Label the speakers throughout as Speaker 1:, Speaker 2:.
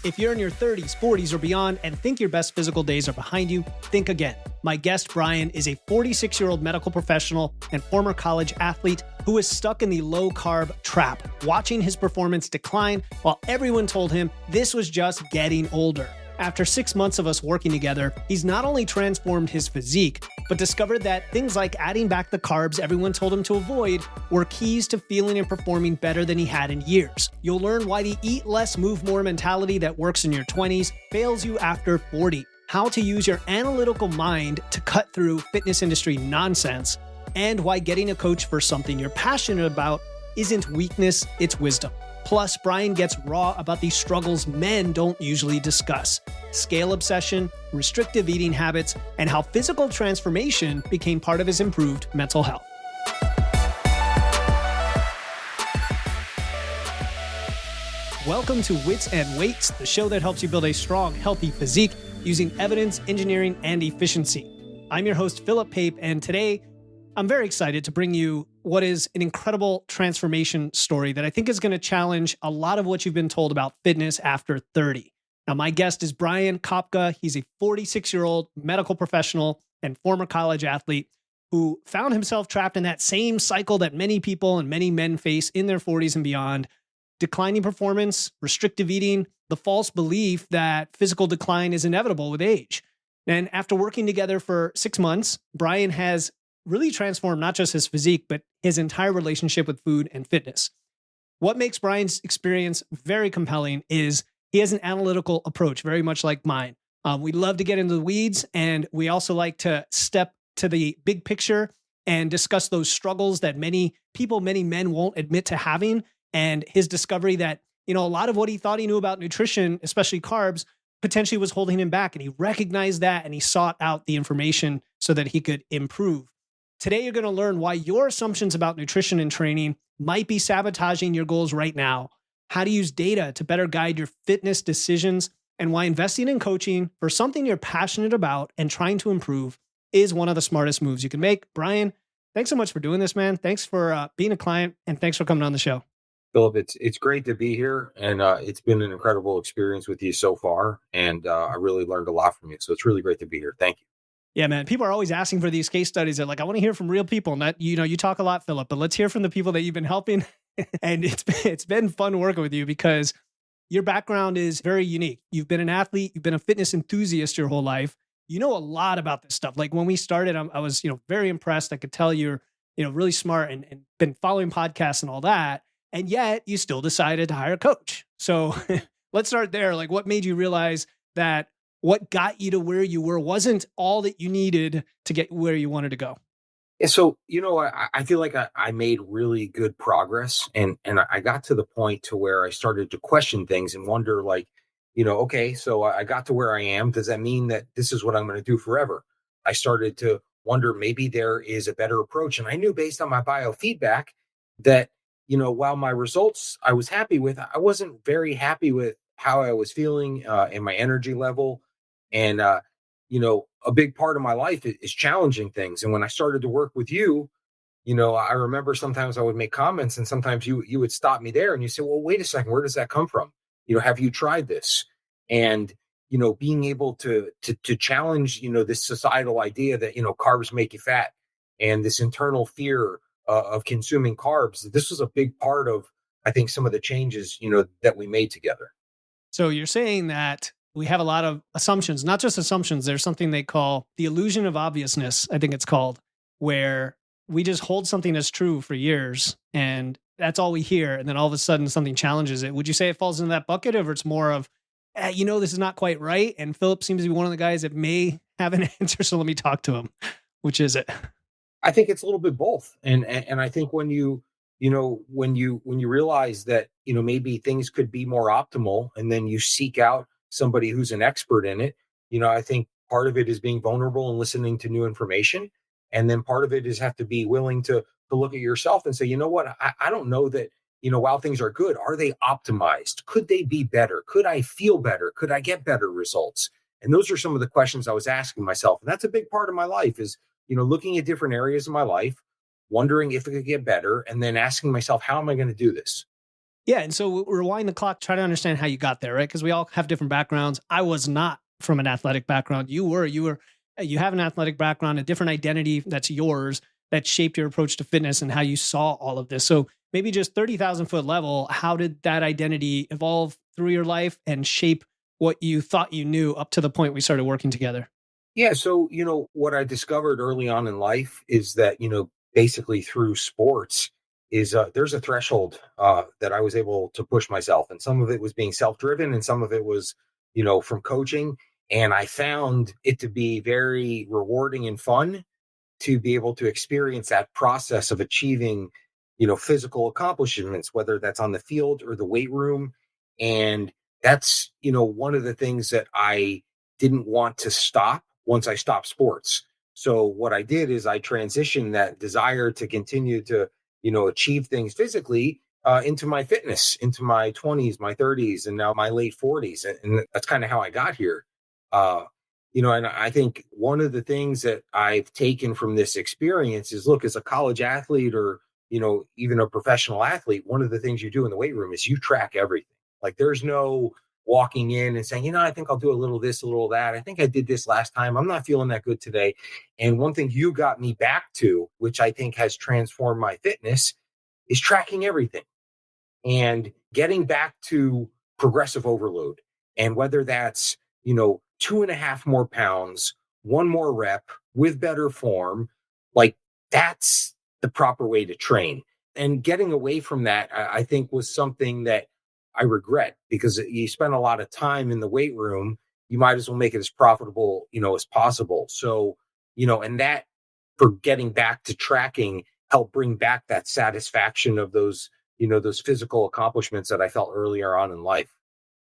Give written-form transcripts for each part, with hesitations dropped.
Speaker 1: If you're in your 30s, 40s, or beyond and think your best physical days are behind you, think again. My guest, Brian, is a 46-year-old medical professional and former college athlete who is stuck in the low-carb trap, watching his performance decline while everyone told him this was just getting older. After 6 months of us working together, he's not only transformed his physique, but discovered that things like adding back the carbs everyone told him to avoid were keys to feeling and performing better than he had in years. You'll learn why the eat less, move more mentality that works in your 20s fails you after 40, how to use your analytical mind to cut through fitness industry nonsense, and why getting a coach for something you're passionate about isn't weakness, it's wisdom. Plus, Brian gets raw about the struggles men don't usually discuss: scale obsession, restrictive eating habits, and how physical transformation became part of his improved mental health. Welcome to Wits and Weights, the show that helps you build a strong, healthy physique using evidence, engineering, and efficiency. I'm your host, Philip Pape, and today I'm very excited to bring you what is an incredible transformation story that I think is going to challenge a lot of what you've been told about fitness after 30. Now, my guest is Brian Kopka. He's a 46-year-old medical professional and former college athlete who found himself trapped in that same cycle that many people and many men face in their 40s and beyond: declining performance, restrictive eating, the false belief that physical decline is inevitable with age. And after working together for 6 months, Brian has really transformed not just his physique, but his entire relationship with food and fitness. What makes Brian's experience very compelling is he has an analytical approach, very much like mine. We love to get into the weeds, and we also like to step to the big picture and discuss those struggles that many people, many men won't admit to having, and his discovery that, a lot of what he thought he knew about nutrition, especially carbs, potentially was holding him back. And he recognized that, and he sought out the information so that he could improve. Today, you're going to learn why your assumptions about nutrition and training might be sabotaging your goals right now, how to use data to better guide your fitness decisions, and why investing in coaching for something you're passionate about and trying to improve is one of the smartest moves you can make. Brian, thanks so much for doing this, man. Thanks for being a client, and thanks for coming on the show.
Speaker 2: Philip, it's great to be here, and it's been an incredible experience with you so far, and I really learned a lot from you. So it's really great to be here. Thank you.
Speaker 1: Yeah, man. People are always asking for these case studies. They're like, I want to hear from real people. Not, you talk a lot, Philip, but let's hear from the people that you've been helping. And it's been fun working with you because your background is very unique. You've been an athlete. You've been a fitness enthusiast your whole life. You know a lot about this stuff. Like when we started, I was, very impressed. I could tell you're, really smart and been following podcasts and all that. And yet you still decided to hire a coach. So let's start there. Like, what made you realize that what got you to where you were wasn't all that you needed to get where you wanted to go?
Speaker 2: Yeah, so, I feel like I made really good progress, and I got to the point to where I started to question things and wonder, like, okay, so I got to where I am. Does that mean that this is what I'm going to do forever? I started to wonder maybe there is a better approach. And I knew based on my biofeedback that, while my results I was happy with, I wasn't very happy with how I was feeling and my energy level. And, a big part of my life is challenging things. And when I started to work with you, I remember sometimes I would make comments and sometimes you would stop me there and you say, well, wait a second, where does that come from? Have you tried this? And, being able to challenge, this societal idea that, carbs make you fat, and this internal fear of consuming carbs. This was a big part of, I think, some of the changes, that we made together.
Speaker 1: So you're saying that we have a lot of assumptions, not just assumptions. There's something they call the illusion of obviousness, I think it's called, where we just hold something as true for years and that's all we hear. And then all of a sudden something challenges it. Would you say it falls into that bucket, or it's more of, this is not quite right? And Philip seems to be one of the guys that may have an answer. So let me talk to him. Which is it?
Speaker 2: I think it's a little bit both. And I think when you realize that, maybe things could be more optimal, and then you seek out somebody who's an expert in it, I think part of it is being vulnerable and listening to new information. And then part of it is have to be willing to look at yourself and say, you know what, I don't know that, while things are good, are they optimized? Could they be better? Could I feel better? Could I get better results? And those are some of the questions I was asking myself. And that's a big part of my life is, looking at different areas of my life, wondering if it could get better, and then asking myself, how am I going to do this?
Speaker 1: Yeah. And so rewind the clock, try to understand how you got there, right? Because we all have different backgrounds. I was not from an athletic background. You have an athletic background, a different identity that's yours that shaped your approach to fitness and how you saw all of this. So maybe just 30,000 foot level, how did that identity evolve through your life and shape what you thought you knew up to the point we started working together?
Speaker 2: Yeah. So, what I discovered early on in life is that, basically through sports is there's a threshold that I was able to push myself. And some of it was being self driven and some of it was, from coaching. And I found it to be very rewarding and fun to be able to experience that process of achieving, physical accomplishments, whether that's on the field or the weight room. And that's, one of the things that I didn't want to stop once I stopped sports. So what I did is I transitioned that desire to continue to, achieve things physically into my fitness, into my 20s, my 30s, and now my late 40s. And that's kind of how I got here. Uh, and I think one of the things that I've taken from this experience is look, as a college athlete or, even a professional athlete, one of the things you do in the weight room is you track everything. Like there's no walking in and saying, I think I'll do a little this, a little that. I think I did this last time. I'm not feeling that good today. And one thing you got me back to, which I think has transformed my fitness, is tracking everything and getting back to progressive overload. And whether that's, 2.5 more pounds, one more rep with better form, like that's the proper way to train. And getting away from that, I think was something that I regret because you spend a lot of time in the weight room. You might as well make it as profitable, as possible. So, and that for getting back to tracking helped bring back that satisfaction of those physical accomplishments that I felt earlier on in life.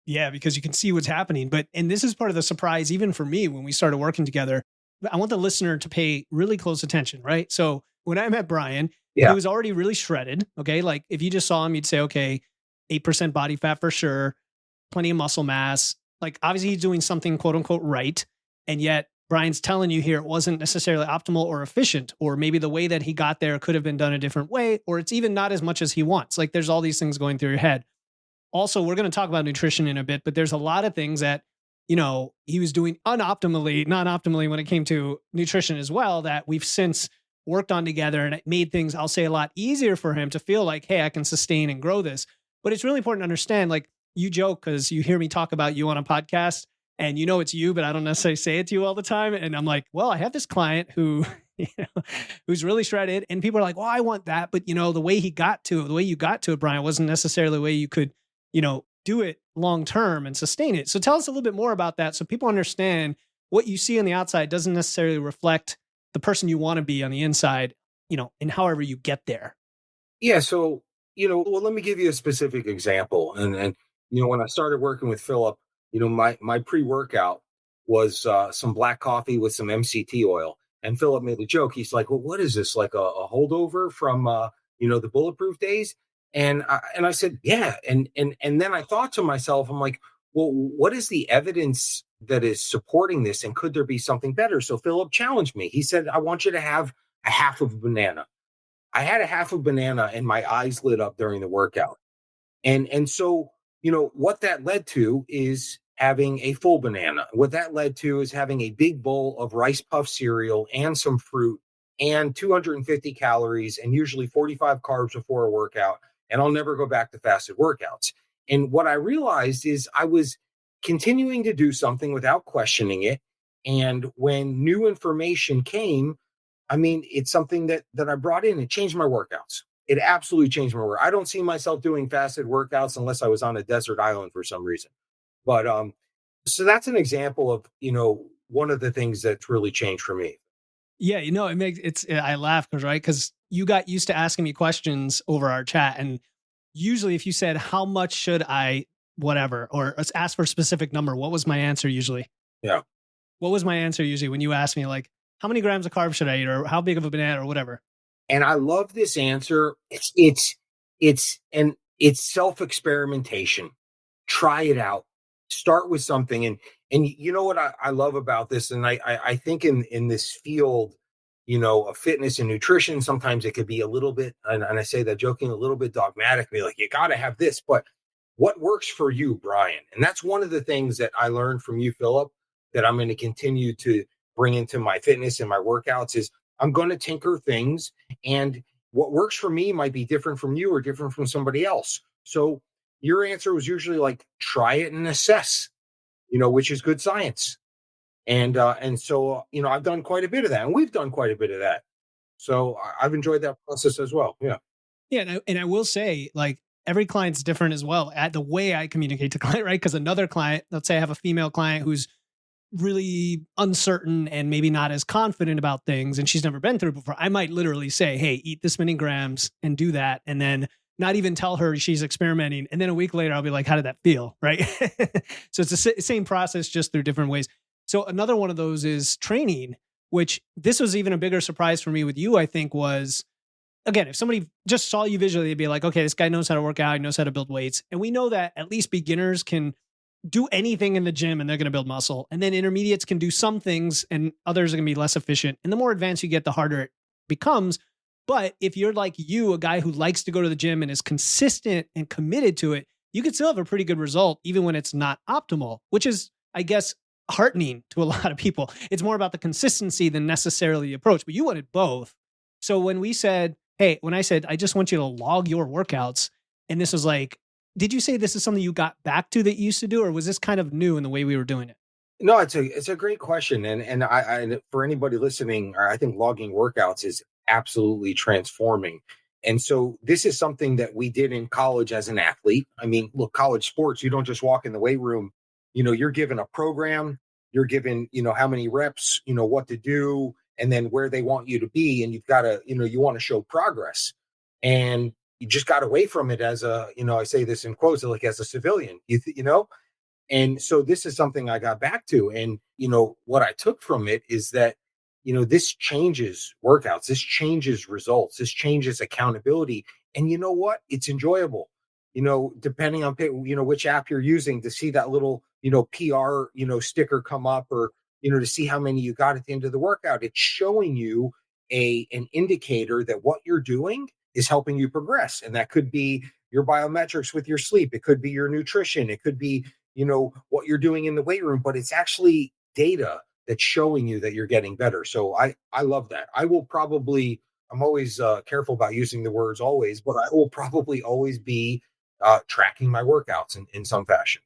Speaker 1: Yeah, because you can see what's happening. And this is part of the surprise, even for me, when we started working together. I want the listener to pay really close attention, right? So when I met Brian, he
Speaker 2: Yeah.
Speaker 1: was already really shredded. Okay. Like if you just saw him, you'd say, okay, 8% body fat for sure, plenty of muscle mass. Like obviously he's doing something quote unquote right. And yet Brian's telling you here it wasn't necessarily optimal or efficient, or maybe the way that he got there could have been done a different way, or it's even not as much as he wants. Like there's all these things going through your head. Also, we're going to talk about nutrition in a bit, but there's a lot of things that, he was doing unoptimally, non optimally when it came to nutrition as well, that we've since worked on together. And it made things, I'll say, a lot easier for him to feel like, hey, I can sustain and grow this. But it's really important to understand, like you joke because you hear me talk about you on a podcast and it's you, but I don't necessarily say it to you all the time. And I'm like, well, I have this client who, who's really shredded. And people are like, well, I want that. But, the way he got to it, the way you got to it, Brian, wasn't necessarily the way you could do it long term and sustain it. So tell us a little bit more about that so people understand what you see on the outside doesn't necessarily reflect the person you want to be on the inside, and however you get there.
Speaker 2: Yeah. So, well, let me give you a specific example. And when I started working with Philip, my pre-workout was some black coffee with some MCT oil. And Philip made a joke. He's like, well, what is this? Like a holdover from, the bulletproof days? And I said, yeah. And then I thought to myself, I'm like, well, what is the evidence that is supporting this? And could there be something better? So Philip challenged me. He said, I want you to have a half of a banana. I had a half a banana and my eyes lit up during the workout. And so, what that led to is having a full banana. What that led to is having a big bowl of rice puff cereal and some fruit and 250 calories and usually 45 carbs before a workout. And I'll never go back to fasted workouts. And what I realized is I was continuing to do something without questioning it. And when new information came, I mean, it's something that I brought in. It changed my workouts. It absolutely changed my work. I don't see myself doing fasted workouts unless I was on a desert island for some reason. But so that's an example of, one of the things that's really changed for me.
Speaker 1: Yeah, I laugh because, right? Because you got used to asking me questions over our chat. And usually if you said, how much should I, whatever, or let's ask for a specific number, what was my answer usually?
Speaker 2: Yeah.
Speaker 1: What was my answer usually when you asked me, like, how many grams of carbs should I eat, or how big of a banana, or whatever?
Speaker 2: And I love this answer. It's self-experimentation. Try it out. Start with something. And you know what I love about this? And I think in this field, of fitness and nutrition. Sometimes it could be a little bit, and I say that joking, a little bit dogmatically, like you got to have this, but what works for you, Brian? And that's one of the things that I learned from you, Philip, that I'm going to continue to bring into my fitness and my workouts is I'm going to tinker things, and what works for me might be different from you or different from somebody else. So your answer was usually like, try it and assess, which is good science. And so, I've done quite a bit of that, and we've done quite a bit of that. So I've enjoyed that process as well. Yeah.
Speaker 1: Yeah. And I will say, like, every client's different as well at the way I communicate to client, right? Because another client, let's say I have a female client who's really uncertain and maybe not as confident about things and she's never been through it before. I might literally say, hey, eat this many grams and do that. And then not even tell her she's experimenting. And then a week later, I'll be like, how did that feel? Right. So it's the same process, just through different ways. So another one of those is training, which this was even a bigger surprise for me with you, I think, was, again, if somebody just saw you visually, they'd be like, okay, this guy knows how to work out, he knows how to build weights. And we know that at least beginners can do anything in the gym and they're going to build muscle. And then intermediates can do some things and others are going to be less efficient. And the more advanced you get, the harder it becomes. But if you're like you, a guy who likes to go to the gym and is consistent and committed to it, you can still have a pretty good result, even when it's not optimal, which is, I guess, heartening to a lot of people. It's more about the consistency than necessarily the approach, but you wanted both. So when I said, I just want you to log your workouts, and this was like, did you say this is something you got back to that you used to do, or was this kind of new in the way we were doing it?
Speaker 2: No, it's a great question, and I for anybody listening, I think logging workouts is absolutely transforming. And so this is something that we did in college as an athlete. I mean, look, college sports, you don't just walk in the weight room. You're given a program, you're given, how many reps, what to do, and then where they want you to be, and you've got to, you want to show progress, and you just got away from it as a, I say this in quotes, like as a civilian, and so this is something I got back to. And, what I took from it is that, this changes workouts, this changes results, this changes accountability. And you know what? It's enjoyable, depending on, which app you're using, to see that little, PR, sticker come up, or, to see how many you got at the end of the workout. It's showing you an indicator that what you're doing is helping you progress. And that could be your biometrics with your sleep. It could be your nutrition. It could be, what you're doing in the weight room, but it's actually data that's showing you that you're getting better. So I love that. I'm always careful about using the words always, but I will probably always be tracking my workouts in some fashion.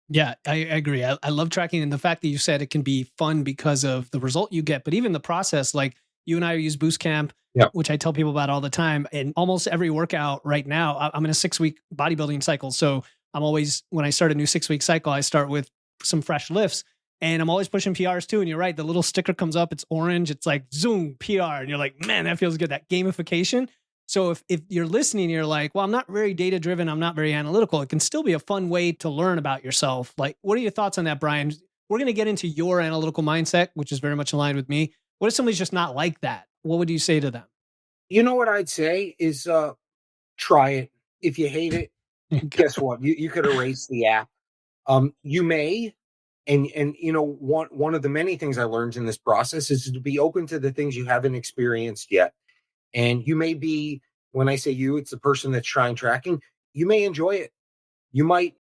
Speaker 1: Yeah, I agree. I love tracking, and the fact that you said it can be fun because of the result you get, but even the process, like you and I use Boost Camp,
Speaker 2: Yeah.
Speaker 1: which I tell people about all the time. And almost every workout right now, I'm in a 6-week bodybuilding cycle. So I'm always, when I start a new 6-week cycle, I start with some fresh lifts, and I'm always pushing PRs too. And you're right, the little sticker comes up, it's orange, it's like zoom PR. And you're like, man, that feels good. That gamification. So if you're listening, you're like, well, I'm not very data driven, I'm not very analytical. It can still be a fun way to learn about yourself. Like, what are your thoughts on that, Brian? We're going to get into your analytical mindset, which is very much aligned with me. What if somebody's just not like that? What would you say to them?
Speaker 2: You know what I'd say is try it. If you hate it, guess what? You could erase the app. You may, and one of the many things I learned in this process is to be open to the things you haven't experienced yet. And you may be, when I say you, it's the person that's trying tracking. You may enjoy it.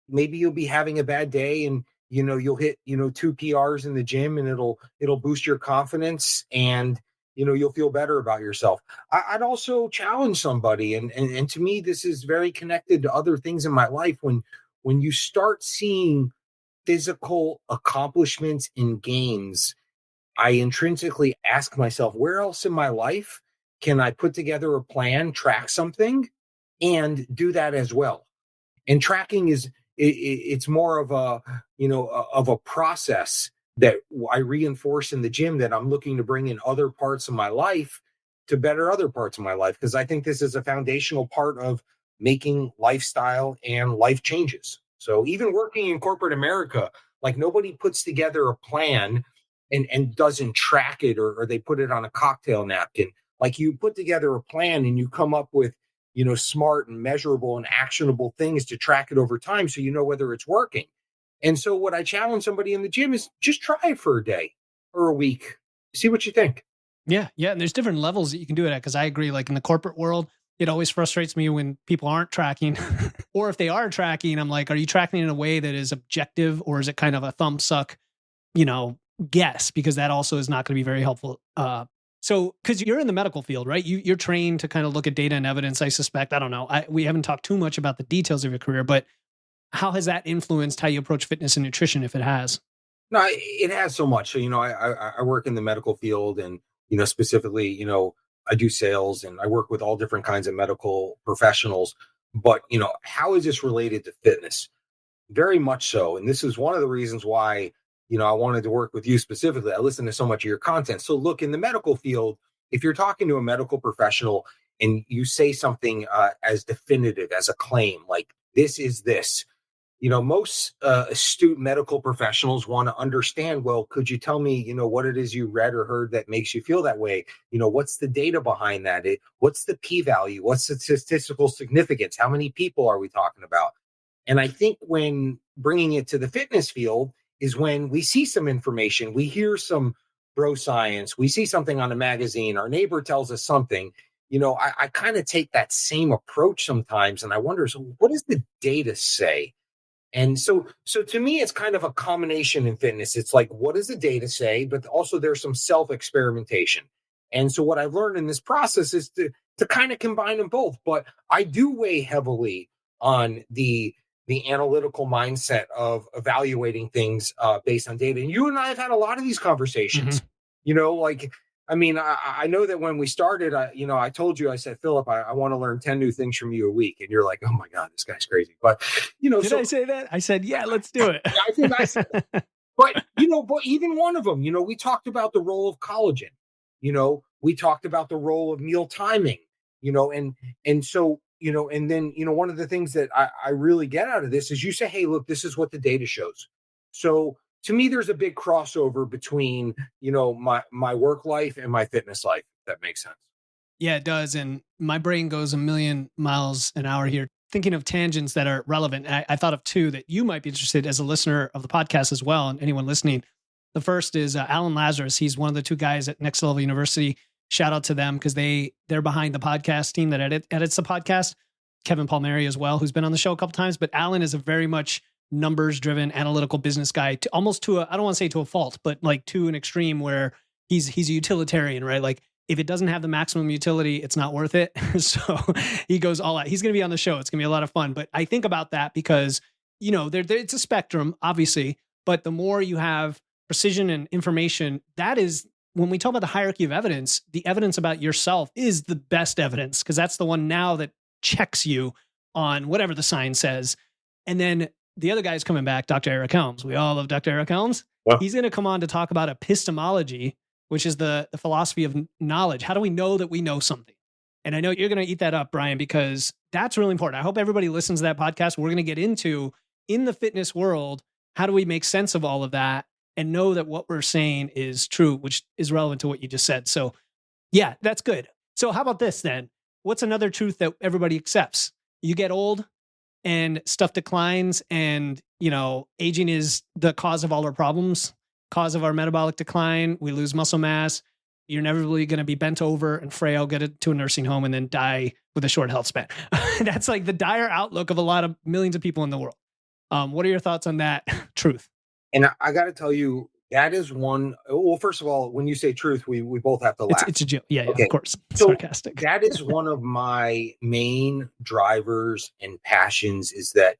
Speaker 2: Maybe you'll be having a bad day, and you'll hit 2 PRs in the gym, and it'll boost your confidence, and you'll feel better about yourself. I'd also challenge somebody, and to me this is very connected to other things in my life. When you start seeing physical accomplishments in gains, I intrinsically ask myself, where else in my life can I put together a plan, track something, and do that as well? And tracking it's more of a process that I reinforce in the gym, that I'm looking to bring in other parts of my life to better other parts of my life, because I think this is a foundational part of making lifestyle and life changes. So even working in corporate America, like, nobody puts together a plan and doesn't track it, or they put it on a cocktail napkin. Like, you put together a plan and you come up with smart and measurable and actionable things to track it over time, so whether it's working. And so what I challenge somebody in the gym is just try it for a day or a week. See what you think.
Speaker 1: Yeah. Yeah. And there's different levels that you can do it at. Cause I agree, like in the corporate world, it always frustrates me when people aren't tracking, or if they are tracking, I'm like, are you tracking in a way that is objective, or is it kind of a thumb suck, you know, guess? Because that also is not going to be very helpful. So, because you're in the medical field, right? You're trained to kind of look at data and evidence, I suspect. I don't know. We haven't talked too much about the details of your career, but how has that influenced how you approach fitness and nutrition, if it has?
Speaker 2: No, it has so much. So, I work in the medical field, and, specifically, I do sales, and I work with all different kinds of medical professionals. But, how is this related to fitness? Very much so. And this is one of the reasons why, I wanted to work with you specifically. I listen to so much of your content. So look, in the medical field, if you're talking to a medical professional and you say something as definitive as a claim, like this is this, most astute medical professionals want to understand, well, could you tell me, what it is you read or heard that makes you feel that way? What's the data behind that? What's the p-value? What's the statistical significance? How many people are we talking about? And I think when bringing it to the fitness field is when we see some information, we hear some bro science, we see something on a magazine, our neighbor tells us something. I kind of take that same approach sometimes, and I wonder, so what does the data say? And so to me, it's kind of a combination in fitness. It's like, what does the data say? But also there's some self-experimentation. And so what I've learned in this process is to kind of combine them both. But I do weigh heavily on the analytical mindset of evaluating things based on data. And you and I have had a lot of these conversations. Like, I mean, I know that when we started, I told you, I said, Philip, I want to learn 10 new things from you a week. And you're like, oh my God, this guy's crazy. But,
Speaker 1: Did I say that? I said, yeah, let's do it.
Speaker 2: I think I said it. But even one of them, we talked about the role of collagen, we talked about the role of meal timing, and so, and then, one of the things that I really get out of this is you say, hey, look, this is what the data shows. So to me, there's a big crossover between, my work life and my fitness life. If that makes sense.
Speaker 1: Yeah, it does. And my brain goes a million miles an hour here, thinking of tangents that are relevant. I thought of two that you might be interested as a listener of the podcast as well, and anyone listening. The first is Alan Lazarus. He's one of the two guys at Next Level University. Shout out to them because they're behind the podcast team that edits the podcast. Kevin Palmieri as well, who's been on the show a couple times. But Alan is a very much numbers-driven, analytical business guy, almost to I don't want to say to a fault, but like to an extreme where he's a utilitarian, right? Like if it doesn't have the maximum utility, it's not worth it. So he goes all out. He's going to be on the show. It's going to be a lot of fun. But I think about that because, it's a spectrum, obviously, but the more you have precision and information, that is, when we talk about the hierarchy of evidence, the evidence about yourself is the best evidence because that's the one now that checks you on whatever the science says. And then the other guy is coming back, Dr. Eric Helms. We all love Dr. Eric Helms. Yeah. He's going to come on to talk about epistemology, which is the philosophy of knowledge. How do we know that we know something? And I know you're going to eat that up, Brian, because that's really important. I hope everybody listens to that podcast. We're going to get into, in the fitness world, how do we make sense of all of that and know that what we're saying is true, which is relevant to what you just said. So yeah, that's good. So how about this then? What's another truth that everybody accepts? You get old and stuff declines, and, aging is the cause of all our problems, cause of our metabolic decline. We lose muscle mass. You're inevitably going to be bent over and frail, get it to a nursing home, and then die with a short health span. That's like the dire outlook of a lot of millions of people in the world. What are your thoughts on that truth?
Speaker 2: And I got to tell you, that is one. Well, first of all, when you say truth, we both have to laugh.
Speaker 1: It's a joke. Yeah, okay. Of course.
Speaker 2: So
Speaker 1: sarcastic.
Speaker 2: That is one of my main drivers and passions is that,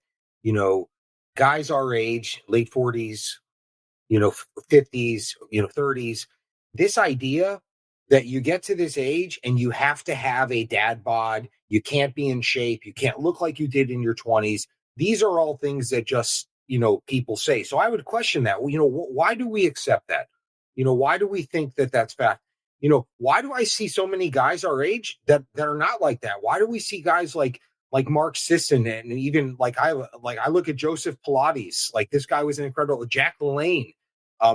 Speaker 2: guys our age, late 40s, 50s, 30s, this idea that you get to this age and you have to have a dad bod, you can't be in shape, you can't look like you did in your 20s. These are all things that just, people say. So I would question that. Why do we accept that? Why do we think that that's fact? Why do I see so many guys our age that are not like that? Why do we see guys like Mark Sisson and even I look at Joseph Pilates, like this guy was an incredible Jack LaLanne.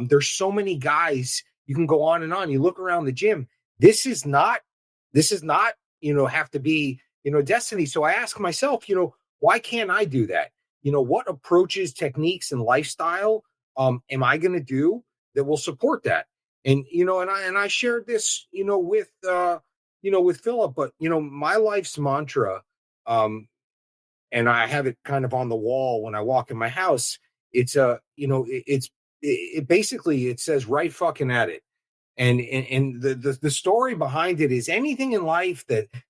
Speaker 2: There's so many guys, you can go on and on. You look around the gym. This is not, have to be, destiny. So I ask myself, why can't I do that? What approaches, techniques, and lifestyle am I going to do that will support that? And, and I shared this, with Philip, but, my life's mantra, um, and I have it kind of on the wall when I walk in my house. It's basically, it says right fucking at it. And the story behind it is anything in life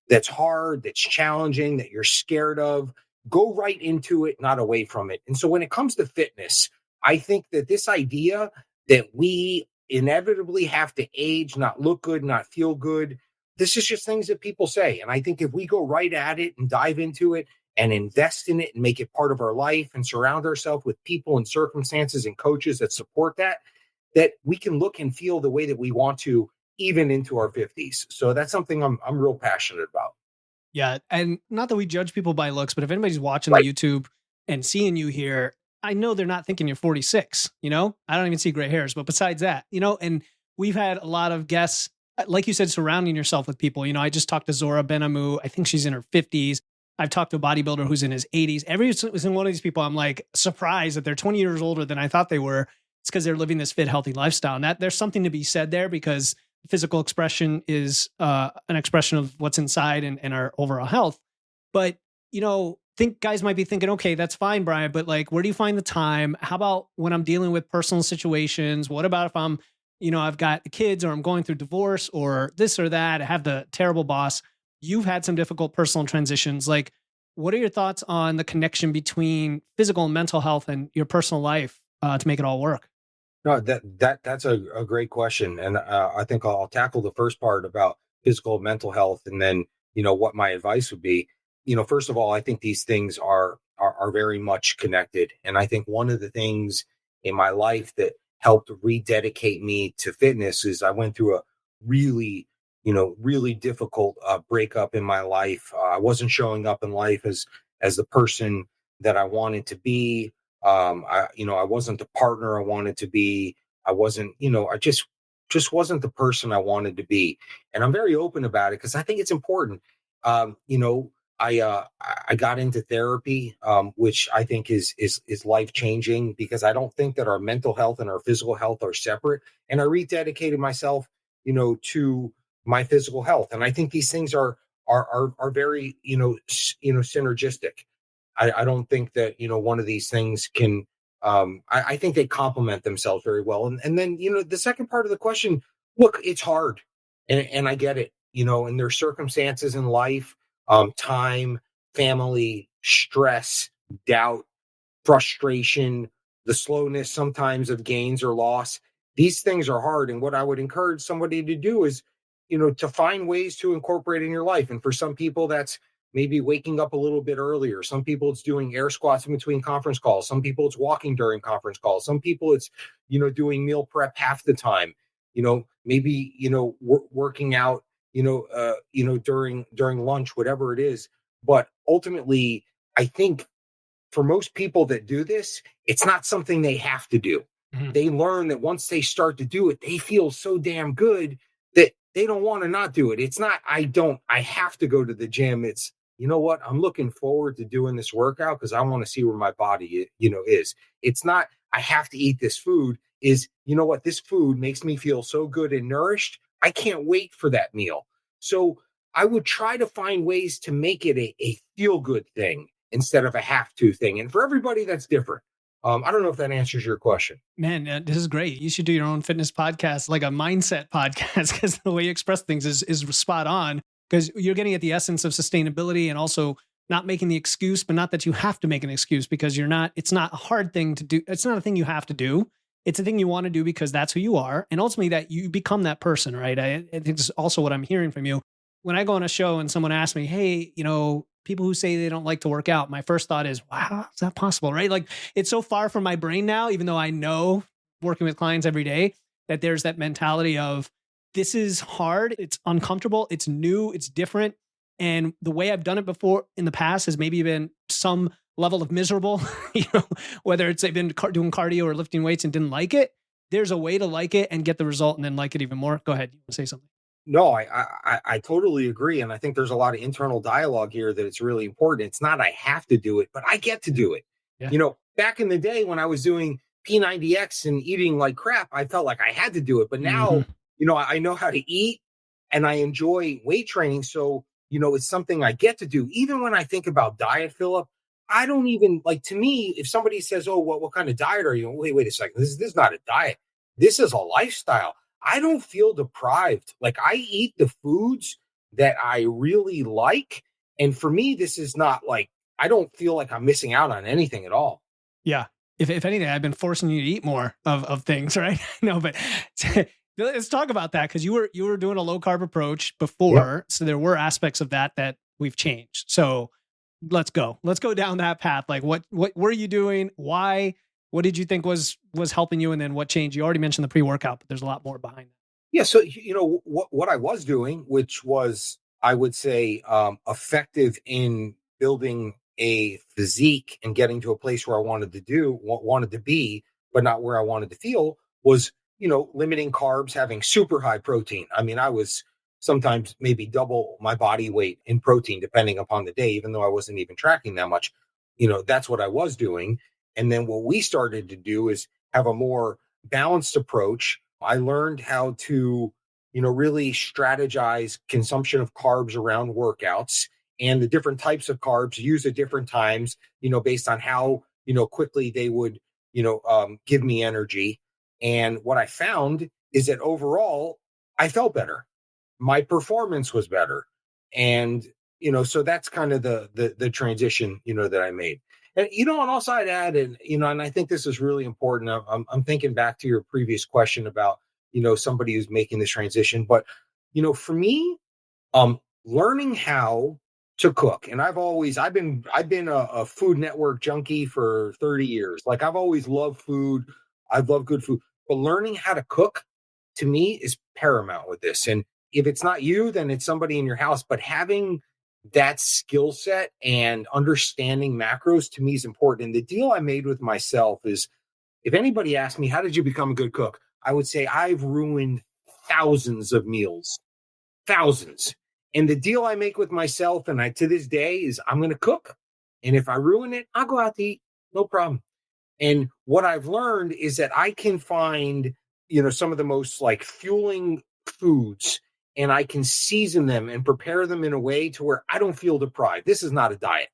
Speaker 2: that's hard, that's challenging, that you're scared of, go right into it, not away from it. And so when it comes to fitness, I think that this idea that we inevitably have to age, not look good, not feel good, this is just things that people say. And I think if we go right at it and dive into it and invest in it and make it part of our life and surround ourselves with people and circumstances and coaches that support that we can look and feel the way that we want to, even into our 50s. So that's something I'm real passionate about.
Speaker 1: Yeah. And not that we judge people by looks, but if anybody's watching
Speaker 2: Right.
Speaker 1: the YouTube and seeing you here, I know they're not thinking you're 46, I don't even see gray hairs, but besides that, and we've had a lot of guests, like you said, surrounding yourself with people. I just talked to Zora Benamu. I think she's in her 50s. I've talked to a bodybuilder who's in his 80s. Every single one of these people, I'm like surprised that they're 20 years older than I thought they were. It's because they're living this fit, healthy lifestyle. And that there's something to be said there, because physical expression is an expression of what's inside and our overall health. But, think guys might be thinking, okay, that's fine, Brian, but like, where do you find the time? How about when I'm dealing with personal situations? What about if I'm, I've got kids, or I'm going through divorce, or this or that, I have the terrible boss. You've had some difficult personal transitions. Like, what are your thoughts on the connection between physical and mental health and your personal life to make it all work?
Speaker 2: No, that's a great question. And I think I'll tackle the first part about physical and mental health, and then, what my advice would be. First of all, I think these things are very much connected. And I think one of the things in my life that helped rededicate me to fitness is I went through a really, really difficult breakup in my life. I wasn't showing up in life as the person that I wanted to be. I wasn't the partner I wanted to be. I wasn't, I just wasn't the person I wanted to be. And I'm very open about it because I think it's important. Um, you know, I got into therapy, which I think is life changing, because I don't think that our mental health and our physical health are separate. And I rededicated myself, to my physical health. And I think these things are very, synergistic. I don't think that, one of these things can, I think they complement themselves very well. And then, the second part of the question, look, it's hard, and I get it, and there's circumstances in life, time, family, stress, doubt, frustration, the slowness sometimes of gains or loss. These things are hard. And what I would encourage somebody to do is, to find ways to incorporate in your life. And for some people, that's maybe waking up a little bit earlier. Some people it's doing air squats in between conference calls. Some people it's walking during conference calls. Some people it's, doing meal prep half the time, maybe, working out, during lunch, whatever it is. But ultimately, I think for most people that do this, it's not something they have to do.
Speaker 1: Mhm.
Speaker 2: They learn that once they start to do it, they feel so damn good that they don't want to not do it. It's not, I have to go to the gym. It's, you know what? I'm looking forward to doing this workout because I want to see where my body, is. It's not, I have to eat this food. Is, you know what? This food makes me feel so good and nourished. I can't wait for that meal. So I would try to find ways to make it a feel good thing instead of a have to thing. And for everybody, that's different. I don't know if that answers your question.
Speaker 1: Man, this is great. You should do your own fitness podcast, like a mindset podcast, because the way you express things is spot on. Because you're getting at the essence of sustainability, and also not making the excuse, but not that you have to make an excuse, because you're not. It's not a hard thing to do. It's not a thing you have to do. It's a thing you want to do because that's who you are, and ultimately that you become that person, right? I think it's also what I'm hearing from you. When I go on a show and someone asks me, "Hey, people who say they don't like to work out," my first thought is, wow, is that possible? Right? Like, it's so far from my brain now, even though I know, working with clients every day, that there's that mentality of, this is hard, it's uncomfortable, it's new, it's different. And the way I've done it before in the past has maybe been some level of miserable, whether it's they've been doing cardio or lifting weights and didn't like it. There's a way to like it and get the result and then like it even more. Go ahead. You want to say something?
Speaker 2: No, I totally agree. And I think there's a lot of internal dialogue here that it's really important. It's not I have to do it, but I get to do it.
Speaker 1: Yeah.
Speaker 2: Back in the day when I was doing, P90X and eating like crap, I felt like I had to do it. But
Speaker 1: Hmm.
Speaker 2: now, I know how to eat and I enjoy weight training. So, it's something I get to do. Even when I think about diet, Philip, I don't even like, to me, if somebody says, "Oh, what kind of diet are you?" Wait a second. This is not a diet. This is a lifestyle. I don't feel deprived. Like, I eat the foods that I really like. And for me, this is not like, I don't feel like I'm missing out on anything at all.
Speaker 1: Yeah. If anything, I've been forcing you to eat more of things, right? No, but let's talk about that, because you were doing a low carb approach
Speaker 2: Yep.
Speaker 1: before, so there were aspects of that we've changed. So let's go down that path. Like, what were you doing? Why? What did you think was helping you? And then what changed? You already mentioned the pre-workout, but there's a lot more behind that.
Speaker 2: Yeah. So, what I was doing, which was, I would say, effective in building a physique and getting to a place where I wanted to be, but not where I wanted to feel, was, limiting carbs, having super high protein. I mean, I was sometimes maybe double my body weight in protein, depending upon the day, even though I wasn't even tracking that much. That's what I was doing. And then what we started to do is have a more balanced approach. I learned how to, really strategize consumption of carbs around workouts and the different types of carbs used at different times, based on how, quickly they would, give me energy. And what I found is that overall, I felt better. My performance was better. And, so that's kind of the transition, that I made. And, and also I'd add, and I think this is really important. I'm thinking back to your previous question about, somebody who's making this transition. But, for me, learning how to cook, and I've been a Food Network junkie for 30 years. Like, I've always loved food. I've loved good food, but learning how to cook to me is paramount with this. And if it's not you, then it's somebody in your house. But having that skill set and understanding macros to me is important. And the deal I made with myself is, if anybody asked me, how did you become a good cook? I would say I've ruined thousands of meals, thousands. And the deal I make with myself, and to this day, is I'm going to cook. And if I ruin it, I'll go out to eat. No problem. And what I've learned is that I can find, some of the most like fueling foods, and I can season them and prepare them in a way to where I don't feel deprived. This is not a diet.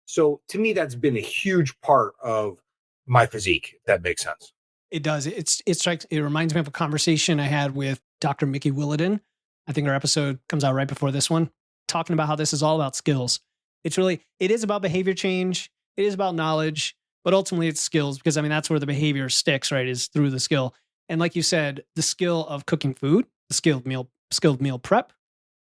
Speaker 2: So to me, that's been a huge part of my physique, if that makes sense.
Speaker 1: It does. It reminds me of a conversation I had with Dr. Mickey Williden. I think our episode comes out right before this one, talking about how this is all about skills. It is about behavior change. It is about knowledge, but ultimately it's skills, because I mean, that's where the behavior sticks, right? Is through the skill. And like you said, the skill of cooking food, the skilled meal prep,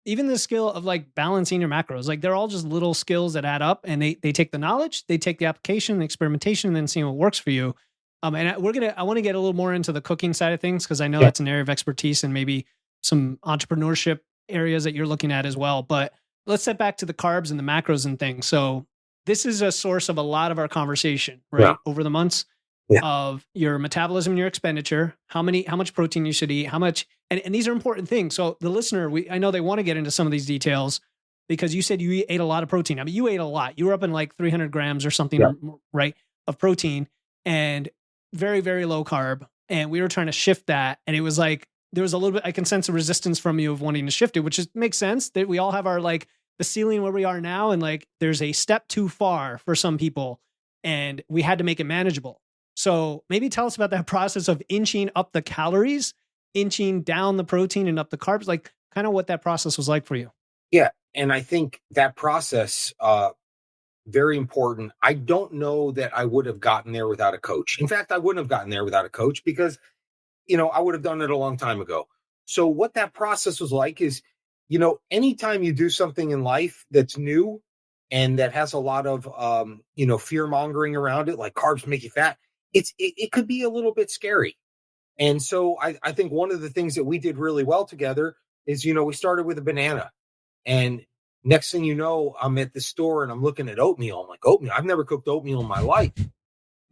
Speaker 1: even the skill of like balancing your macros, like they're all just little skills that add up, and they take the knowledge, they take the application, the experimentation, and then seeing what works for you. And I want to get a little more into the cooking side of things, because I know
Speaker 2: Yeah.
Speaker 1: that's an area of expertise and maybe some entrepreneurship areas that you're looking at as well. But let's step back to the carbs and the macros and things. So this is a source of a lot of our conversation,
Speaker 2: Yeah.
Speaker 1: right? Over the months
Speaker 2: Yeah.
Speaker 1: of your metabolism and your expenditure, how much protein you should eat, how much, and these are important things. So the listener, I know they want to get into some of these details, because you said you ate a lot of protein. I mean, you ate a lot. You were up in like 300 grams or something,
Speaker 2: Yeah.
Speaker 1: right, of protein, and very, very low carb. And we were trying to shift that. And it was like, there was a little bit, I can sense a resistance from you of wanting to shift it, which makes sense that we all have our like the ceiling where we are now. And like, there's a step too far for some people, and we had to make it manageable. So maybe tell us about that process of inching up the calories, inching down the protein and up the carbs, like kind of what that process was like for you.
Speaker 2: Yeah. And I think that process, very important. I don't know that I would have gotten there without a coach. In fact, I wouldn't have gotten there without a coach, because, I would have done it a long time ago. So what that process was like is, anytime you do something in life that's new and that has a lot of, fear mongering around it, like carbs make you fat, it could be a little bit scary. And so I think one of the things that we did really well together is, we started with a banana. And next thing you know, I'm at the store and I'm looking at oatmeal. I'm like, oatmeal? I've never cooked oatmeal in my life.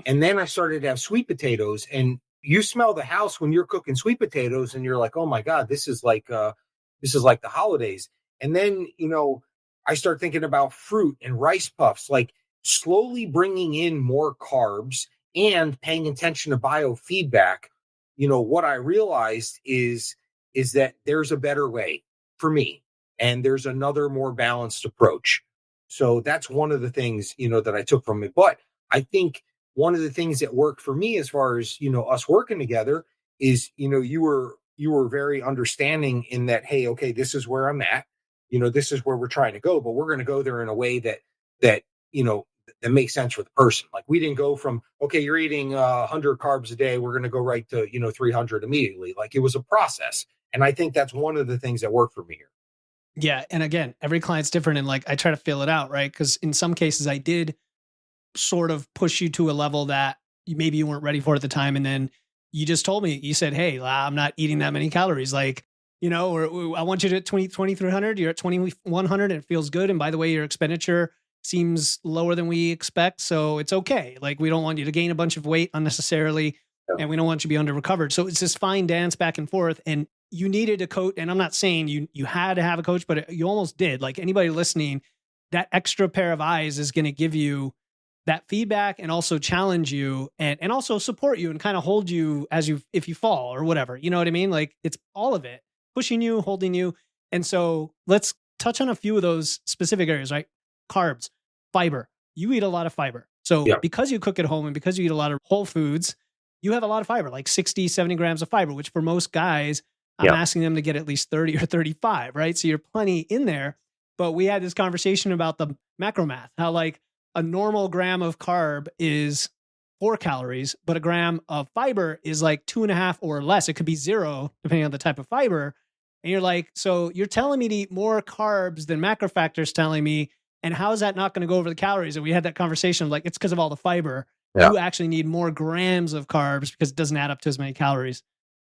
Speaker 2: And then I started to have sweet potatoes, and you smell the house when you're cooking sweet potatoes, and you're like, oh my God, this is like the holidays. And then, I start thinking about fruit and rice puffs, like slowly bringing in more carbs and paying attention to biofeedback, what I realized is that there's a better way for me, and there's another more balanced approach. So that's one of the things, that I took from it. But I think one of the things that worked for me as far as, us working together is, you were very understanding in that, hey, okay, this is where I'm at. This is where we're trying to go, but we're going to go there in a way that, you know, that makes sense for the person. Like, we didn't go from, okay, you're eating 100 carbs a day, we're going to go right to, 300 immediately. Like, it was a process. And I think that's one of the things that worked for me here.
Speaker 1: Yeah. And again, every client's different. And like, I try to fill it out, right? Because in some cases, I did sort of push you to a level that maybe you weren't ready for at the time. And then you just told me, you said, hey, I'm not eating that many calories. Like, or I want you to 2,300, you're at 2,100 and it feels good. And by the way, your expenditure seems lower than we expect. So it's okay. Like, we don't want you to gain a bunch of weight unnecessarily.
Speaker 2: Yeah.
Speaker 1: And we don't want you to be under recovered. So it's this fine dance back and forth. And you needed a coach. And I'm not saying you had to have a coach, but you almost did. Like, anybody listening, that extra pair of eyes is going to give you that feedback and also challenge you and also support you and kind of hold you if you fall or whatever. You know what I mean? Like, it's all of it, pushing you, holding you. And so let's touch on a few of those specific areas, right? Carbs, fiber. You eat a lot of fiber. So because you cook at home and because you eat a lot of whole foods, you have a lot of fiber, like 60, 70 grams of fiber, which for most guys, I'm asking them to get at least 30 or 35, right? So you're plenty in there. But we had this conversation about the macro math, how like a normal gram of carb is 4 calories, but a gram of fiber is like 2.5 or less. It could be 0, depending on the type of fiber. And you're like, so you're telling me to eat more carbs than macrofactors telling me. And how is that not going to go over the calories? And we had that conversation, like, it's because of all the fiber. Yeah. You actually need more grams of carbs because it doesn't add up to as many calories.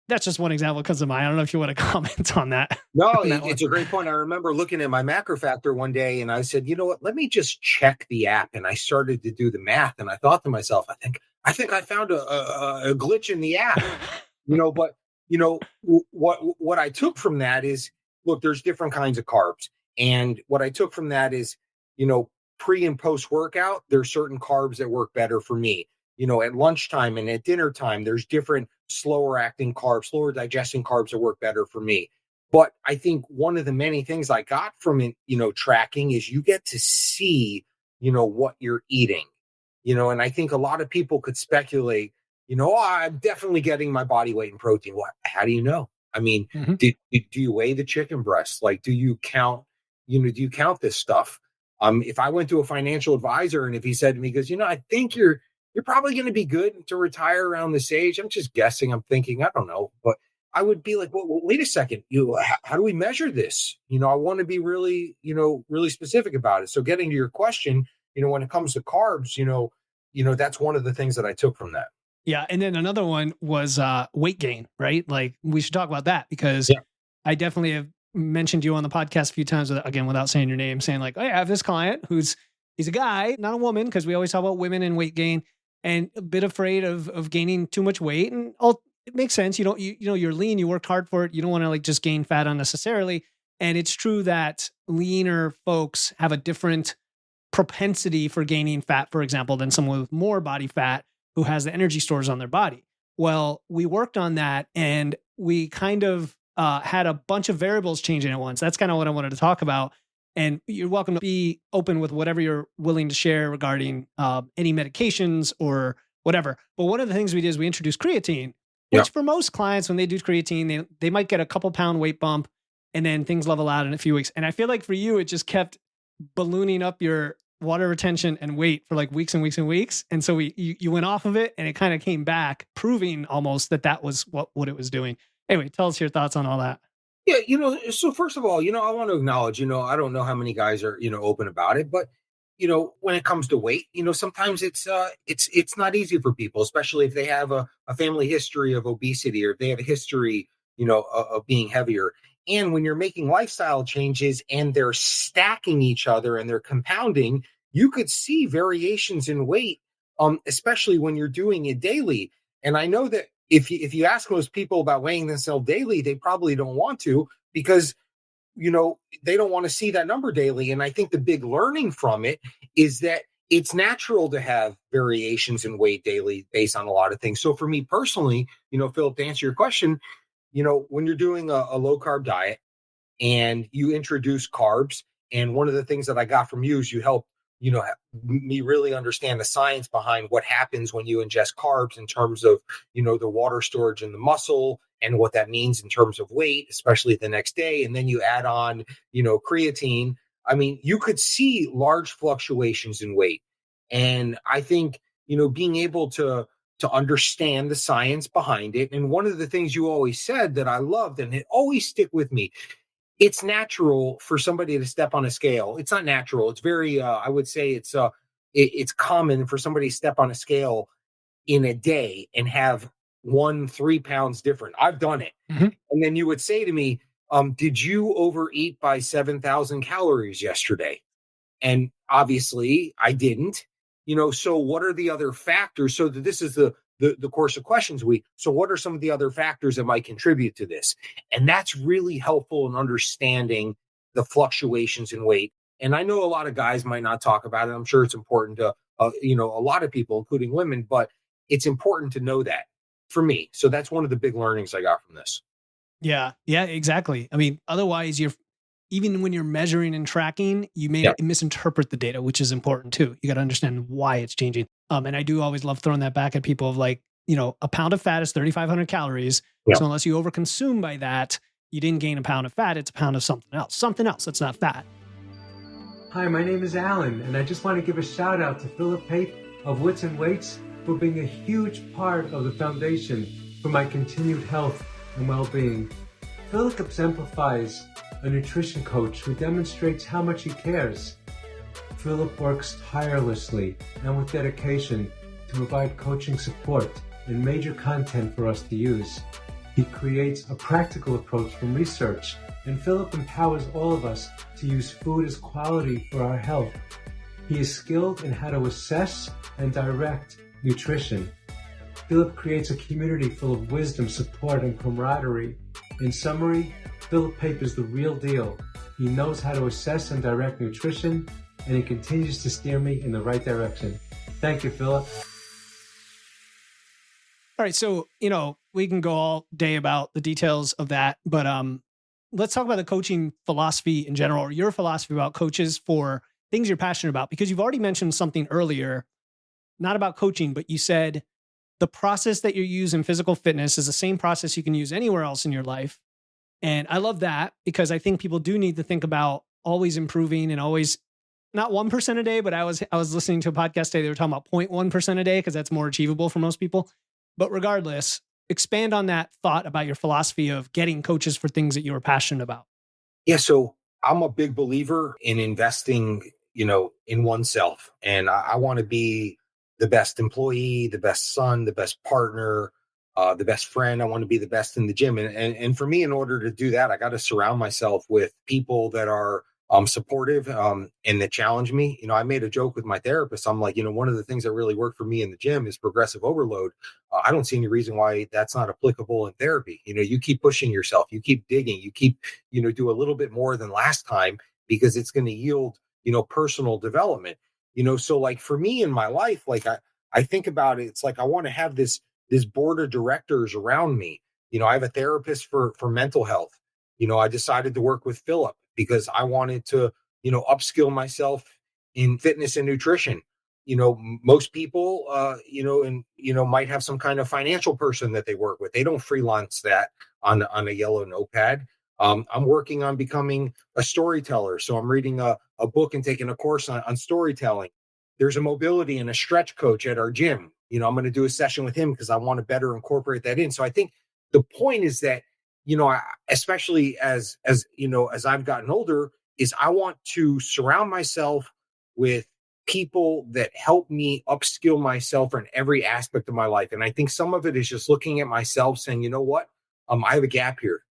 Speaker 1: That's just one example that comes to mind. I don't know if you want to comment on that.
Speaker 2: No, it's a great point. I remember looking at my macro factor one day and I said, you know what, let me just check the app. And I started to do the math and I thought to myself, I think I found a glitch in the app, but what I took from that is, look, there's different kinds of carbs. And what I took from that is, pre and post workout, there's certain carbs that work better for me. At lunchtime and at dinner time, there's different slower acting carbs, slower digesting carbs that work better for me. But I think one of the many things I got from it, tracking is you get to see, what you're eating, and I think a lot of people could speculate, I'm definitely getting my body weight in protein. What? How do you know? I mean, do you weigh the chicken breast? Like, do you count this stuff? If I went to a financial advisor and if he said to me, because, I think you're probably going to be good to retire around this age. I'm just guessing. I'm thinking, I don't know, but I would be like, well, wait a second. How do we measure this? I want to be really, really specific about it. So getting to your question, when it comes to carbs, that's one of the things that I took from that.
Speaker 1: Yeah. And then another one was weight gain, right? Like, we should talk about that because I definitely have mentioned you on the podcast a few times, again, without saying your name, saying like, oh, I have this client he's a guy, not a woman, because we always talk about women and weight gain, and a bit afraid of gaining too much weight. And it makes sense. You're lean, you worked hard for it. You don't want to like just gain fat unnecessarily. And it's true that leaner folks have a different propensity for gaining fat, for example, than someone with more body fat who has the energy stores on their body. Well, we worked on that and we kind of had a bunch of variables changing at once. That's kind of what I wanted to talk about. And you're welcome to be open with whatever you're willing to share regarding any medications or whatever. But one of the things we did is we introduced creatine, which for most clients, when they do creatine, they might get a couple pound weight bump and then things level out in a few weeks. And I feel like for you, it just kept ballooning up your water retention and weight for like weeks and weeks and weeks. And so you went off of it and it kind of came back, proving almost that was what it was doing. Anyway, tell us your thoughts on all that.
Speaker 2: Yeah, so first of all, I want to acknowledge, I don't know how many guys are, open about it, but, when it comes to weight, sometimes it's not easy for people, especially if they have a family history of obesity or if they have a history, of being heavier. And when you're making lifestyle changes and they're stacking each other and they're compounding, you could see variations in weight, especially when you're doing it daily. And I know that if you ask most people about weighing themselves daily, they probably don't want to because, they don't want to see that number daily. And I think the big learning from it is that it's natural to have variations in weight daily based on a lot of things. So for me personally, Philip, to answer your question, when you're doing a low carb diet and you introduce carbs, and one of the things that I got from you is you help, me really understand the science behind what happens when you ingest carbs in terms of, the water storage in the muscle and what that means in terms of weight, especially the next day. And then you add on, creatine. I mean, you could see large fluctuations in weight. And I think, being able to understand the science behind it. And one of the things you always said that I loved, and it always stick with me, it's natural for somebody to step on a scale. It's not natural. It's very, I would say it's common for somebody to step on a scale in a day and have 3 pounds different. I've done it.
Speaker 1: Mm-hmm.
Speaker 2: And then you would say to me, did you overeat by 7,000 calories yesterday? And obviously I didn't, so what are the other factors? So this is the course of questions so what are some of the other factors that might contribute to this? And that's really helpful in understanding the fluctuations in weight. And I know a lot of guys might not talk about it. I'm sure it's important to, a lot of people, including women, but it's important to know that for me. So that's one of the big learnings I got from this.
Speaker 1: Yeah, exactly. I mean, otherwise even when you're measuring and tracking, you may misinterpret the data, which is important too. You got to understand why it's changing. And I do always love throwing that back at people of like, a pound of fat is 3,500 calories. Yeah. So unless you overconsume by that, you didn't gain a pound of fat. It's a pound of something else that's not fat.
Speaker 3: Hi, my name is Alan, and I just want to give a shout out to Philip Pape of Wits and Weights for being a huge part of the foundation for my continued health and well-being. Philip exemplifies a nutrition coach who demonstrates how much he cares. Philip works tirelessly and with dedication to provide coaching support and major content for us to use. He creates a practical approach from research, and Philip empowers all of us to use food as quality for our health. He is skilled in how to assess and direct nutrition. Philip creates a community full of wisdom, support, and camaraderie. In summary, Philip Pape is the real deal. He knows how to assess and direct nutrition, and he continues to steer me in the right direction. Thank you, Philip.
Speaker 1: All right, so, we can go all day about the details of that, but let's talk about the coaching philosophy in general, or your philosophy about coaches for things you're passionate about, because you've already mentioned something earlier, not about coaching, but you said the process that you use in physical fitness is the same process you can use anywhere else in your life. And I love that because I think people do need to think about always improving and always not 1% a day, but I was listening to a podcast today. They were talking about 0.1% a day because that's more achievable for most people. But regardless, expand on that thought about your philosophy of getting coaches for things that you are passionate about.
Speaker 2: Yeah. So I'm a big believer in investing, in oneself. And I want to be the best employee, the best son, the best partner, the best friend. I want to be the best in the gym. And for me, in order to do that, I got to surround myself with people that are supportive and that challenge me. I made a joke with my therapist. I'm like, one of the things that really worked for me in the gym is progressive overload. I don't see any reason why that's not applicable in therapy. You keep pushing yourself, you keep digging, you keep, do a little bit more than last time because it's going to yield, personal development. So like for me in my life, like I think about it, it's like I want to have this board of directors around me. I have a therapist for mental health. I decided to work with Philip because I wanted to, upskill myself in fitness and nutrition. Most people, might have some kind of financial person that they work with. They don't freelance that on a yellow notepad. I'm working on becoming a storyteller. So I'm reading a book and taking a course on storytelling. There's a mobility and a stretch coach at our gym. I'm going to do a session with him because I want to better incorporate that in. So I think the point is that, especially as I've gotten older, is I want to surround myself with people that help me upskill myself in every aspect of my life. And I think some of it is just looking at myself saying, you know what, I have a gap here.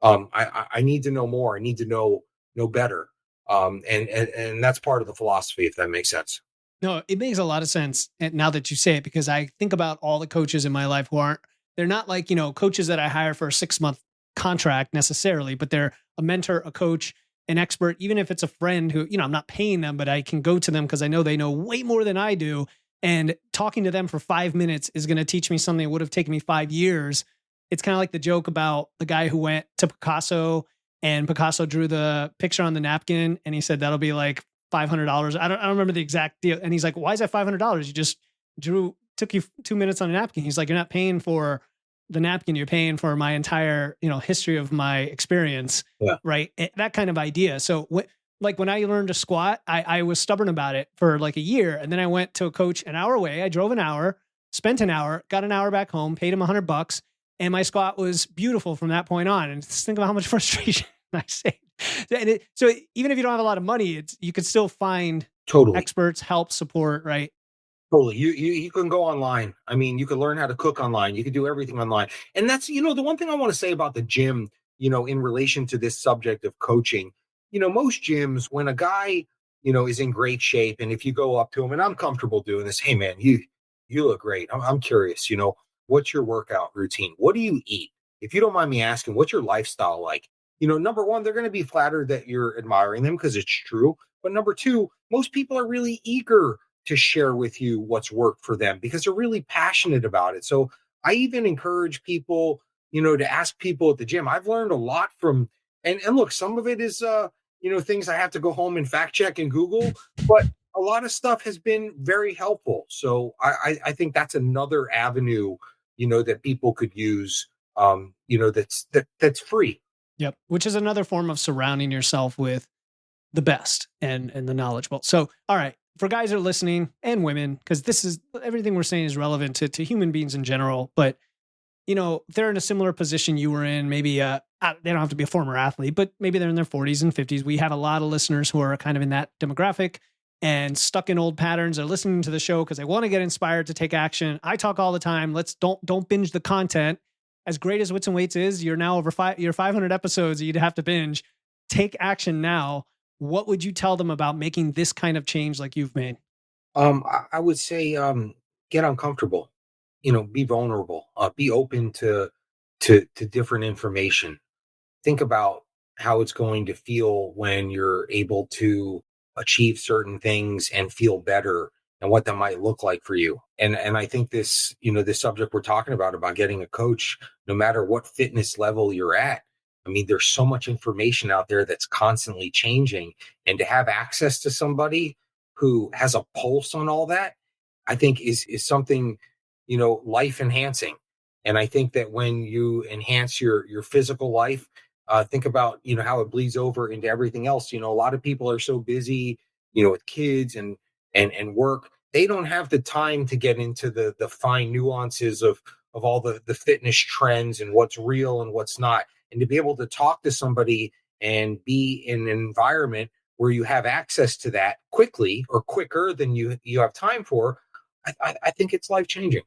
Speaker 2: I need to know more. I need to know better. And that's part of the philosophy, if that makes sense.
Speaker 1: No, it makes a lot of sense now that you say it, because I think about all the coaches in my life they're not like, coaches that I hire for a 6-month contract necessarily, but they're a mentor, a coach, an expert, even if it's a friend who, I'm not paying them, but I can go to them because I know they know way more than I do. And talking to them for 5 minutes is going to teach me something that would have taken me 5 years. It's kind of like the joke about the guy who went to Picasso and Picasso drew the picture on the napkin. And he said, that'll be like $500. I don't remember the exact deal. And he's like, why is that $500? You just took you 2 minutes on a napkin. He's like, you're not paying for the napkin. You're paying for my entire, history of my experience.
Speaker 2: Yeah.
Speaker 1: Right. That kind of idea. So when I learned to squat, I was stubborn about it for like a year. And then I went to a coach an hour away. I drove an hour, spent an hour, got an hour back home, paid him $100. And my squat was beautiful from that point on. And just think about how much frustration I saved. So even if you don't have a lot of money, you could still find experts, help, support, right?
Speaker 2: Totally. You can go online. I mean, you can learn how to cook online. You can do everything online. And that's, the one thing I want to say about the gym, in relation to this subject of coaching, most gyms, when a guy, is in great shape, and if you go up to him, and I'm comfortable doing this, hey man, you look great. I'm curious, what's your workout routine? What do you eat? If you don't mind me asking, what's your lifestyle like? Number one, they're going to be flattered that you're admiring them because it's true. But number two, most people are really eager to share with you what's worked for them because they're really passionate about it. So I even encourage people, to ask people at the gym. I've learned a lot from, and look, some of it is, things I have to go home and fact check and Google, but a lot of stuff has been very helpful. So I think that's another avenue, that people could use, that's free.
Speaker 1: Yep. Which is another form of surrounding yourself with the best and the knowledgeable. So, all right, for guys that are listening and women, because this is everything we're saying is relevant to human beings in general, but if they're in a similar position you were in, maybe they don't have to be a former athlete, but maybe they're in their 40s and 50s. We have a lot of listeners who are kind of in that demographic and stuck in old patterns. They're listening to the show because they want to get inspired to take action. I talk all the time. Don't binge the content. As great as Wits and Weights is, you're now over 500 episodes that you'd have to binge. Take action now. What would you tell them about making this kind of change like you've made?
Speaker 2: I would say get uncomfortable. Be vulnerable. Be open to different information. Think about how it's going to feel when you're able to achieve certain things and feel better, and what that might look like for you. And I think this, this subject we're talking about getting a coach, no matter what fitness level you're at. I mean, there's so much information out there that's constantly changing, and to have access to somebody who has a pulse on all that, I think is something, life enhancing. And I think that when you enhance your physical life, think about, how it bleeds over into everything else. A lot of people are so busy, with kids and work. They don't have the time to get into the fine nuances of all the fitness trends and what's real and what's not. And to be able to talk to somebody and be in an environment where you have access to that quickly or quicker than you have time for, I think it's life-changing.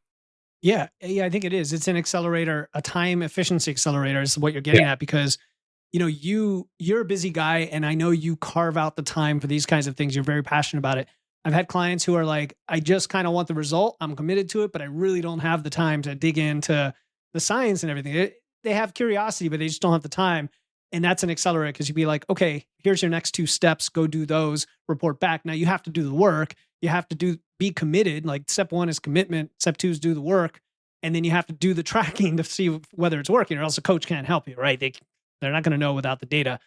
Speaker 1: Yeah, I think it is. It's an accelerator, a time efficiency accelerator is what you're getting at, because you're a busy guy, and I know you carve out the time for these kinds of things. You're very passionate about it. I've had clients who are like, I just kind of want the result. I'm committed to it, but I really don't have the time to dig into the science and everything. They have curiosity, but they just don't have the time. And that's an accelerator, because you'd be like, okay, here's your next 2 steps. Go do those, report back. Now you have to do the work. You have to be committed. Like step 1 is commitment. Step 2 is do the work. And then you have to do the tracking to see whether it's working, or else a coach can't help you, right? They're not going to know without the data.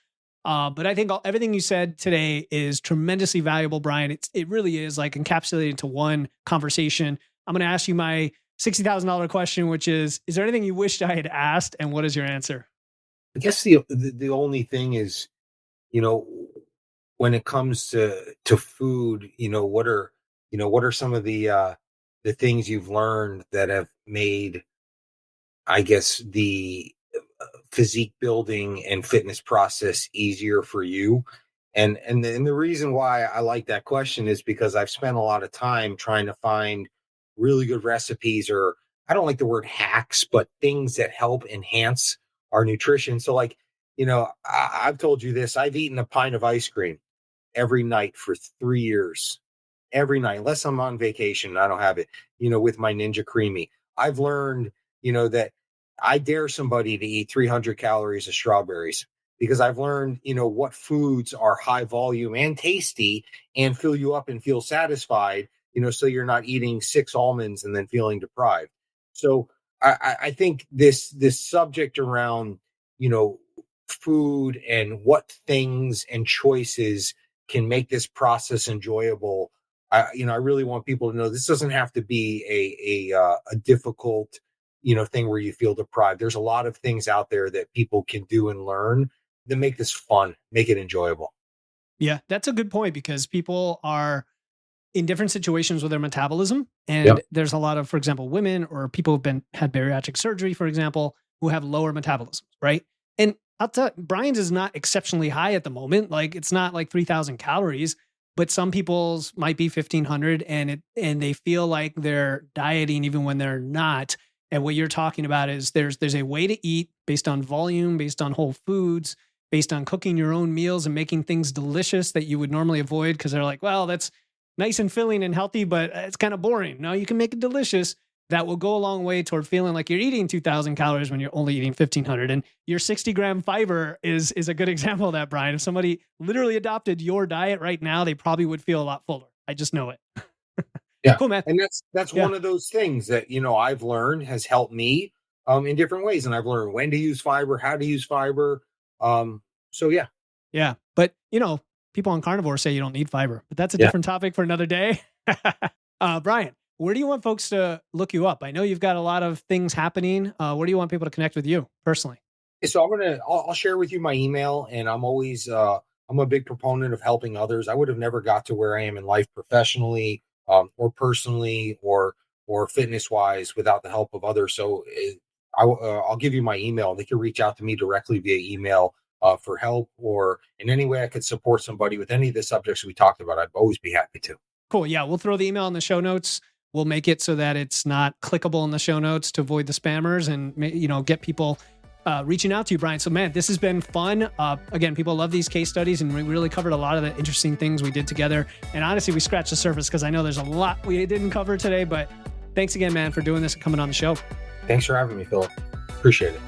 Speaker 1: But I think everything you said today is tremendously valuable, Brian. It really is like encapsulated into one conversation. I'm going to ask you my $60,000 question, which is there anything you wished I had asked, and what is your answer?
Speaker 2: I guess the only thing is, when it comes to food, what are some of the things you've learned that have made, I guess, the physique building and fitness process easier for you? And the reason why I like that question is because I've spent a lot of time trying to find really good recipes, or I don't like the word hacks, but things that help enhance our nutrition. So like, I've told you this, I've eaten a pint of ice cream every night for 3 years, every night, unless I'm on vacation, I don't have it, with my Ninja Creamy. I've learned, that I dare somebody to eat 300 calories of strawberries. because I've learned, what foods are high volume and tasty and fill you up and feel satisfied, so you're not eating 6 almonds and then feeling deprived. So I think this subject around, food and what things and choices can make this process enjoyable. I really want people to know this doesn't have to be a difficult, thing where you feel deprived. There's a lot of things out there that people can do and learn that make this fun, make it enjoyable.
Speaker 1: Yeah, that's a good point, because people are in different situations with their metabolism. And
Speaker 2: Yep.
Speaker 1: there's a lot of, for example, women or people who've had bariatric surgery, for example, who have lower metabolisms, right? And I'll tell you, Brian's is not exceptionally high at the moment. Like, it's not like 3,000 calories, but some people's might be 1,500, and they feel like they're dieting even when they're not. And what you're talking about is there's a way to eat based on volume, based on whole foods, based on cooking your own meals and making things delicious that you would normally avoid because they're like, well, that's nice and filling and healthy, but it's kind of boring. No, you can make it delicious. That will go a long way toward feeling like you're eating 2,000 calories when you're only eating 1,500. And your 60-gram fiber is a good example of that, Brian. If somebody literally adopted your diet right now, they probably would feel a lot fuller. I just know it.
Speaker 2: Yeah.
Speaker 1: Cool, man.
Speaker 2: And that's one of those things that, I've learned has helped me in different ways. And I've learned when to use fiber, how to use fiber. So yeah.
Speaker 1: Yeah. But, people on carnivore say you don't need fiber, but that's a different topic for another day. Brian, where do you want folks to look you up? I know you've got a lot of things happening. Where do you want people to connect with you personally?
Speaker 2: So I'll share with you my email, and I'm always, I'm a big proponent of helping others. I would have never got to where I am in life professionally, or personally, or fitness wise without the help of others. So I'll give you my email. They can reach out to me directly via email for help, or in any way I could support somebody with any of the subjects we talked about. I'd always be happy to.
Speaker 1: Cool. Yeah. We'll throw the email in the show notes. We'll make it so that it's not clickable in the show notes to avoid the spammers and, get people reaching out to you, Brian. So, man, this has been fun. Again, people love these case studies, and we really covered a lot of the interesting things we did together. And honestly, we scratched the surface because I know there's a lot we didn't cover today, but thanks again, man, for doing this and coming on the show.
Speaker 2: Thanks for having me, Philip. Appreciate it.